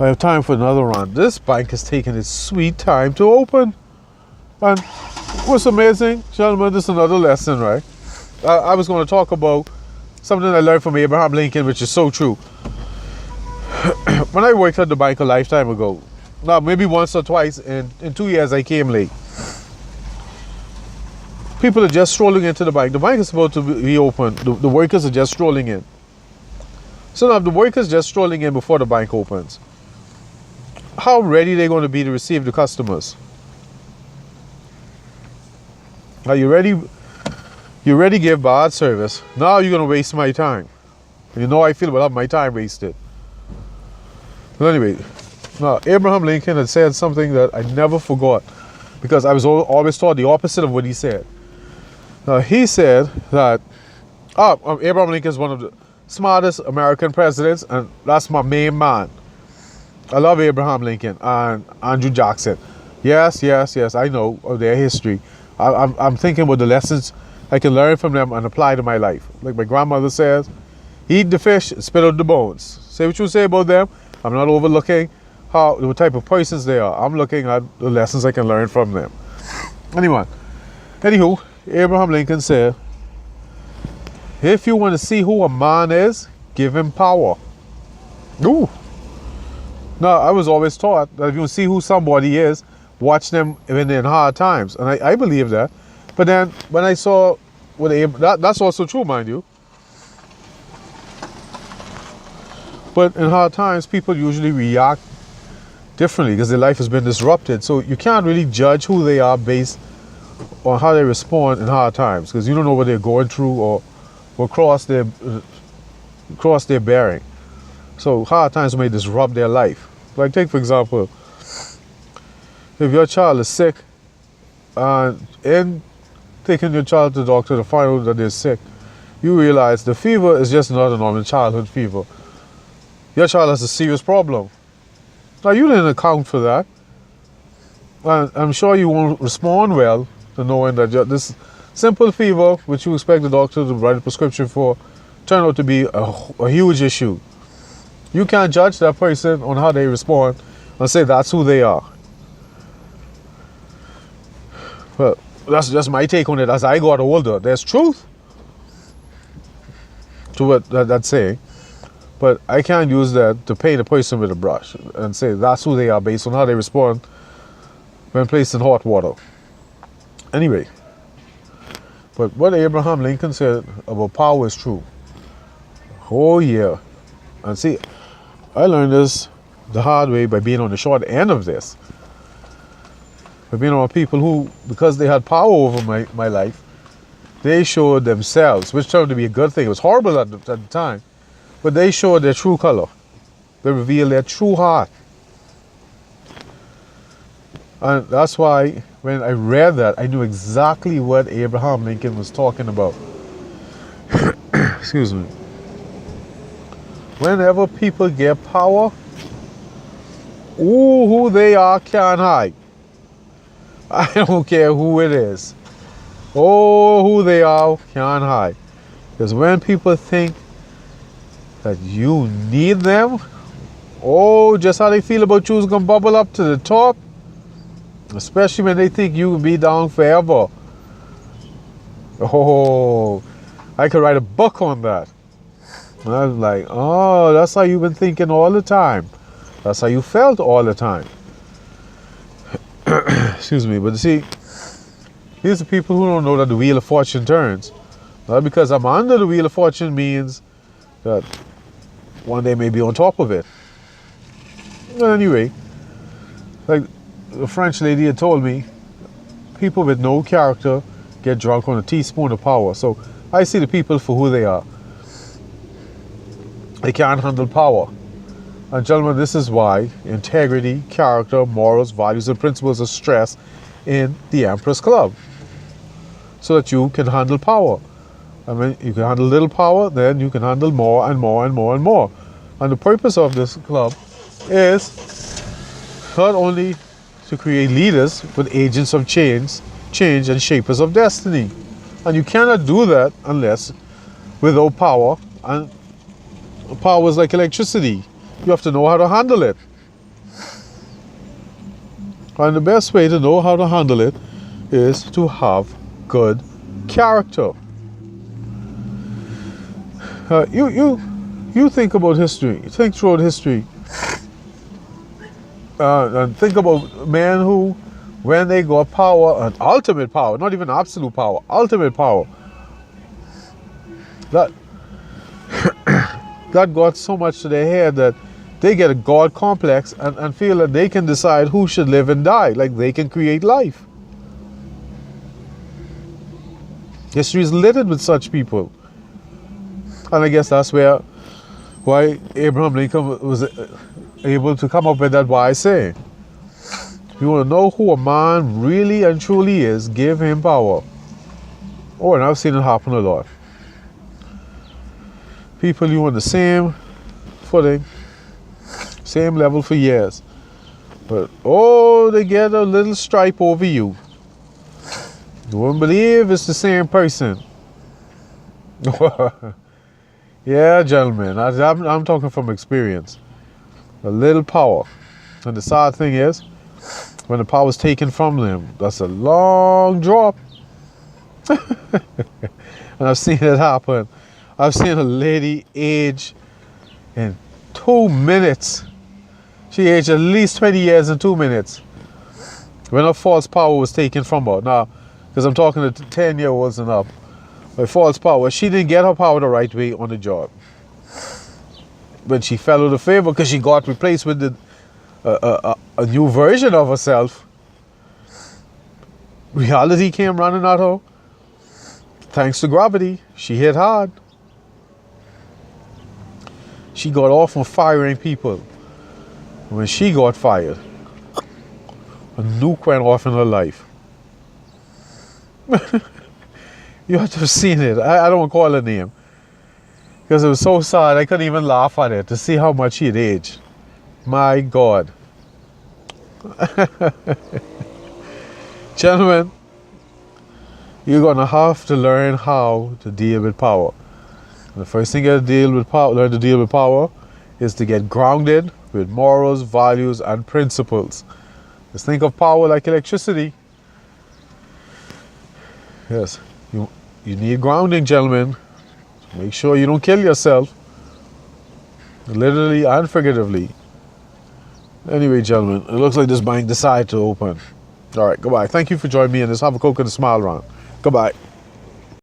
I have time for another rant. This bank has taken its sweet time to open. And what's amazing, gentlemen, this is another lesson, right? I was going to talk about something I learned from Abraham Lincoln, which is so true. When I worked at the bank a lifetime ago, now maybe once or twice, in 2 years I came late. People are just strolling into the bank. The bank is supposed to be open. The workers are just strolling in. So now if the workers just strolling in before the bank opens, how ready are they going to be to receive the customers? Are you ready? You ready to give bad service. Now you're going to waste my time. You know how I feel about my time wasted. But anyway, now Abraham Lincoln had said something that I never forgot, because I was always taught the opposite of what he said. Now he said that Abraham Lincoln is one of the smartest American presidents, and that's my main man. I love Abraham Lincoln and Andrew Jackson. Yes, I know of their history. I'm thinking about the lessons I can learn from them and apply to my life. Like my grandmother says, eat the fish, spit out the bones. Say what you say about them. I'm not overlooking what type of persons they are. I'm looking at the lessons I can learn from them. Anywho, Abraham Lincoln said, if you want to see who a man is, give him power. Ooh. Now, I was always taught that if you want to see who somebody is, watch them when they're in hard times. And I believe that. But then when I saw that's also true, mind you. But in hard times, people usually react differently because their life has been disrupted. So you can't really judge who they are based on how they respond in hard times, because you don't know what they're going through or cross their bearing. So hard times may disrupt their life. Like take for example, if your child is sick and in taking your child to the doctor to find out that they're sick, you realize the fever is just not a normal childhood fever. Your child has a serious problem. Now you didn't account for that. And I'm sure you won't respond well to knowing that this simple fever, which you expect the doctor to write a prescription for, turned out to be a huge issue. You can't judge that person on how they respond and say that's who they are. Well, that's just my take on it. As I got older, there's truth to what that's saying, but I can't use that to paint a person with a brush and say that's who they are based on how they respond when placed in hot water. Anyway, but what Abraham Lincoln said about power is true. Oh yeah. And see, I learned this the hard way by being on the short end of this. By being around people who, because they had power over my life, they showed themselves, which turned to be a good thing. It was horrible at the time, but they showed their true color. They revealed their true heart. And that's why when I read that, I knew exactly what Abraham Lincoln was talking about. Excuse me. Whenever people get power, who they are can't hide. I don't care who it is. Oh, who they are can't hide. Because when people think that you need them, just how they feel about you is going to bubble up to the top. Especially when they think you will be down forever. Oh, I could write a book on that. And I was like, oh, that's how you've been thinking all the time. That's how you felt all the time. Excuse me, but see, these are people who don't know that the wheel of fortune turns. Not because I'm under the wheel of fortune means that one day may be on top of it. Anyway, like the French lady had told me, people with no character get drunk on a teaspoon of power. So I see the people for who they are. They can't handle power. And gentlemen, this is why integrity, character, morals, values, and principles are stressed in the Empress Club. So that you can handle power. I mean, you can handle little power, then you can handle more and more and more and more. And the purpose of this club is not only to create leaders, but agents of change and shapers of destiny. And you cannot do that unless without power, and power is like electricity. You have to know how to handle it. And the best way to know how to handle it is to have good character. You think about history. Think throughout history. And think about men who, when they got power, and ultimate power, not even absolute power, ultimate power, that that got so much to their head that they get a God complex and feel that they can decide who should live and die, like they can create life. History is littered with such people. And I guess that's why Abraham Lincoln was able to come up with that wise saying. If you want to know who a man really and truly is, give him power. Oh, and I've seen it happen a lot. People you on the same footing, same level for years, but they get a little stripe over you. You wouldn't believe it's the same person. Yeah, gentlemen, I'm talking from experience. A little power. And the sad thing is, when the power is taken from them, that's a long drop. And I've seen it happen. I've seen a lady age in 2 minutes. She aged at least 20 years in 2 minutes when her false power was taken from her. Now, because I'm talking to 10-year-olds and up, by false power, she didn't get her power the right way on the job. When she fell out of favor because she got replaced with a new version of herself, reality came running at her. Thanks to gravity, she hit hard. She got off on firing people. When she got fired, a nuke went off in her life. You have to have seen it. I don't call her name, because it was so sad I couldn't even laugh at it to see how much she had aged. My God. Gentlemen, you're going to have to learn how to deal with power. And the first thing you got to learn to deal with power is to get grounded with morals, values, and principles. Just think of power like electricity. Yes, you need grounding, gentlemen. Make sure you don't kill yourself, literally and figuratively. Anyway, gentlemen, it looks like this bank decided to open. All right, goodbye. Thank you for joining me in this Have a Coke and a Smile rant. Goodbye.